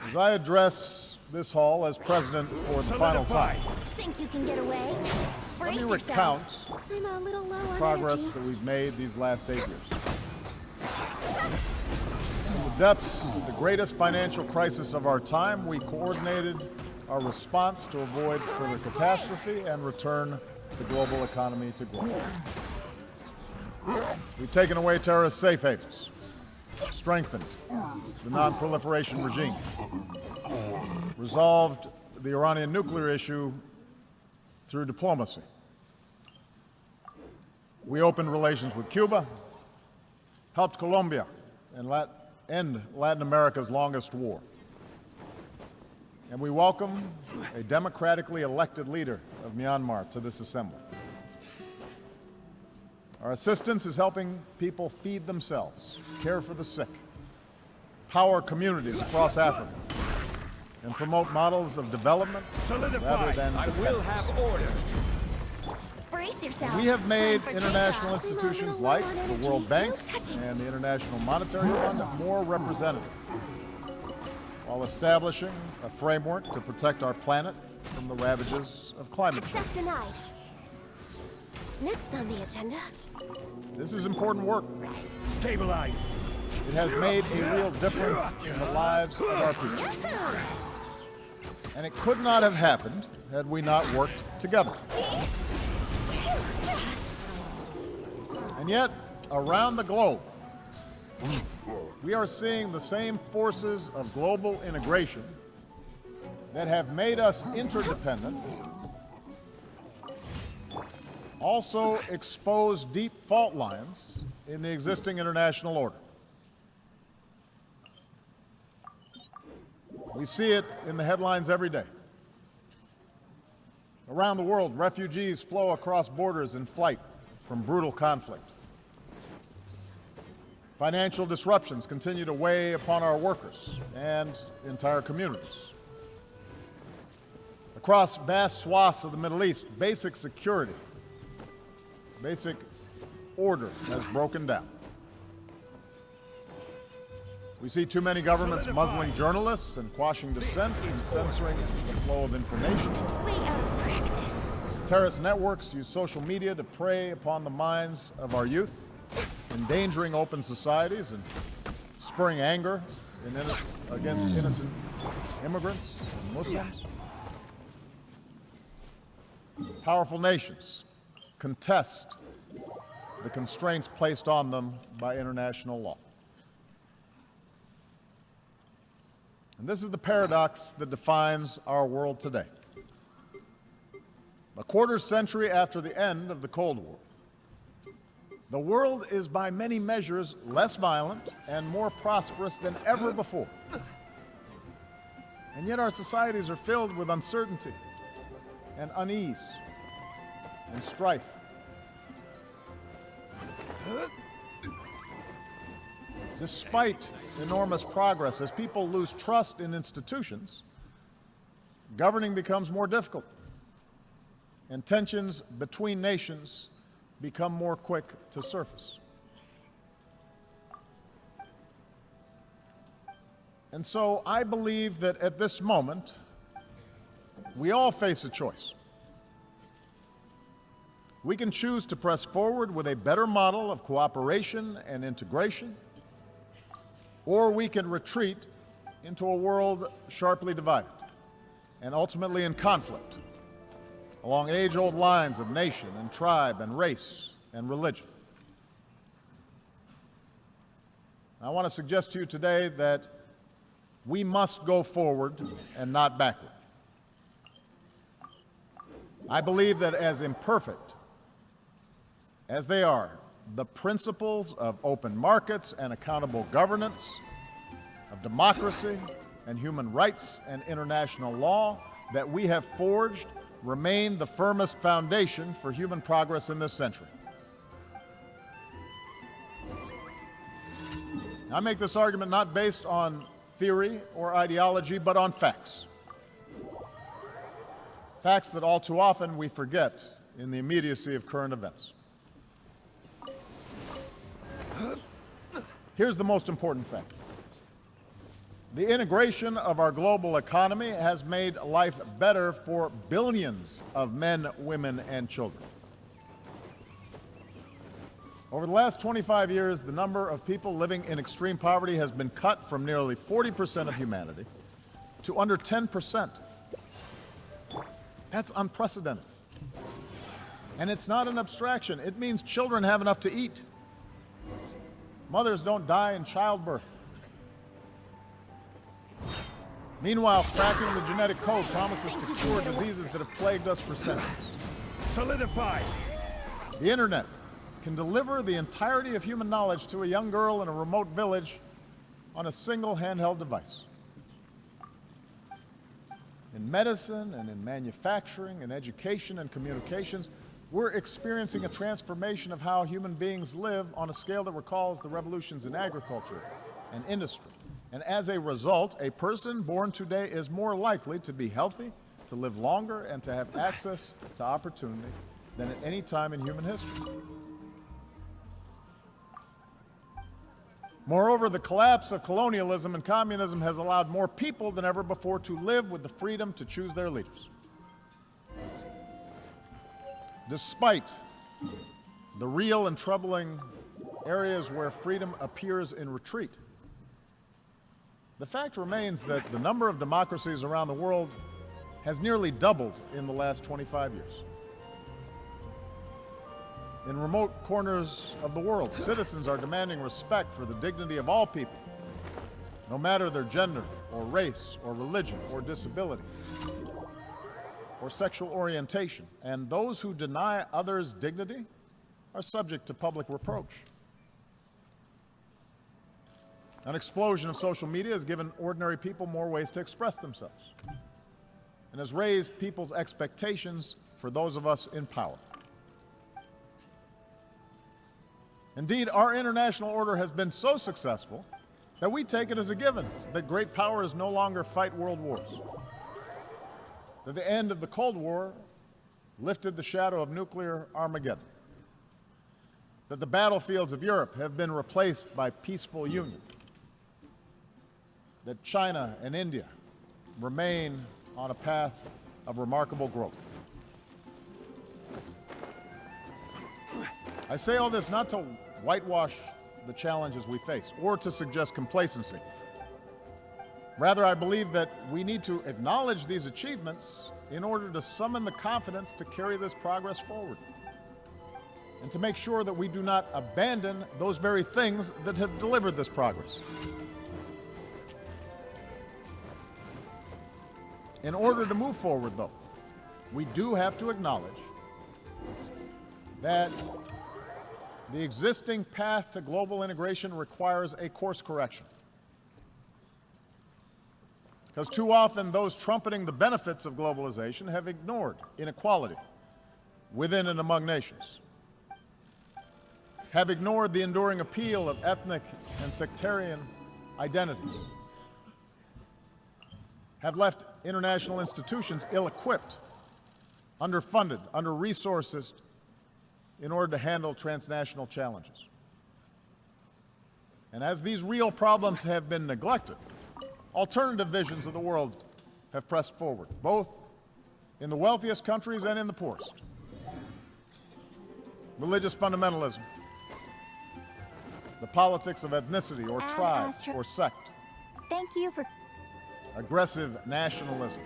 As I address this hall as president for the final time, Think you can get away? let me Brace recount yourself. I'm a little low the on progress energy. that we've made these last 8 years. In the depths of the greatest financial crisis of our time, we coordinated our response to avoid further catastrophe and return the global economy to growth. We've taken away terrorist safe havens, strengthened the non-proliferation regime, resolved the Iranian nuclear issue through diplomacy. We opened relations with Cuba, helped Colombia end Latin America's longest war. And we welcome a democratically elected leader of Myanmar to this assembly. Our assistance is helping people feed themselves, care for the sick, power communities across Africa, and promote models of development rather than I will have order. Brace yourself. We have made Time for international takeoff. I'm a institutions little low like on the energy. World Bank No touching. and the International Monetary Fund more representative, while establishing a framework to protect our planet from the ravages of climate change. Access denied. Next on the agenda. This is important work. Stabilize. It has made a real difference in the lives of our people. Yahoo! And it could not have happened had we not worked together. And yet, around the globe, we are seeing the same forces of global integration that have made us interdependent also expose deep fault lines in the existing international order. We see it in the headlines every day. Around the world, refugees flow across borders in flight from brutal conflict. Financial disruptions continue to weigh upon our workers and entire communities. Across vast swaths of the Middle East, basic security, basic order has broken down. We see too many governments muzzling journalists and quashing dissent and censoring the flow of information. Way out of practice. Terrorist networks use social media to prey upon the minds of our youth, endangering open societies and spurring anger against innocent immigrants and Muslims. Powerful nations contest the constraints placed on them by international law. And this is the paradox that defines our world today. A quarter century after the end of the Cold War, the world is by many measures less violent and more prosperous than ever before. And yet our societies are filled with uncertainty and unease and strife. Despite enormous progress, as people lose trust in institutions, governing becomes more difficult, and tensions between nations become more quick to surface. And so I believe that at this moment, we all face a choice. We can choose to press forward with a better model of cooperation and integration, or we can retreat into a world sharply divided and ultimately in conflict along age-old lines of nation and tribe and race and religion. I want to suggest to you today that we must go forward and not backward. I believe that as imperfect as they are, the principles of open markets and accountable governance, of democracy and human rights and international law that we have forged remain the firmest foundation for human progress in this century. I make this argument not based on theory or ideology, but on facts. Facts that all too often we forget in the immediacy of current events. Here's the most important fact. The integration of our global economy has made life better for billions of men, women, and children. Over the last 25 years, the number of people living in extreme poverty has been cut from nearly 40% of humanity to under 10%. That's unprecedented. And it's not an abstraction. It means children have enough to eat. Mothers don't die in childbirth. Meanwhile, cracking the genetic code promises to cure diseases that have plagued us for centuries. Solidify. The internet can deliver the entirety of human knowledge to a young girl in a remote village on a single handheld device. In medicine and in manufacturing and education and communications, we're experiencing a transformation of how human beings live on a scale that recalls the revolutions in agriculture and industry. And as a result, a person born today is more likely to be healthy, to live longer, and to have access to opportunity than at any time in human history. Moreover, the collapse of colonialism and communism has allowed more people than ever before to live with the freedom to choose their leaders. Despite the real and troubling areas where freedom appears in retreat, the fact remains that the number of democracies around the world has nearly doubled in the last 25 years. In remote corners of the world, citizens are demanding respect for the dignity of all people, no matter their gender, or race, or religion, or disability, or sexual orientation. And those who deny others dignity are subject to public reproach. An explosion of social media has given ordinary people more ways to express themselves and has raised people's expectations for those of us in power. Indeed, our international order has been so successful that we take it as a given that great powers no longer fight world wars, that the end of the Cold War lifted the shadow of nuclear Armageddon, that the battlefields of Europe have been replaced by peaceful union, that China and India remain on a path of remarkable growth. I say all this not to whitewash the challenges we face or to suggest complacency. Rather, I believe that we need to acknowledge these achievements in order to summon the confidence to carry this progress forward and to make sure that we do not abandon those very things that have delivered this progress. In order to move forward, though, we do have to acknowledge that the existing path to global integration requires a course correction. Because too often those trumpeting the benefits of globalization have ignored inequality within and among nations, have ignored the enduring appeal of ethnic and sectarian identities, have left international institutions ill-equipped, underfunded, under-resourced in order to handle transnational challenges. And as these real problems have been neglected, alternative visions of the world have pressed forward, both in the wealthiest countries and in the poorest. Religious fundamentalism, the politics of ethnicity or tribe or sect, Thank you for... aggressive nationalism,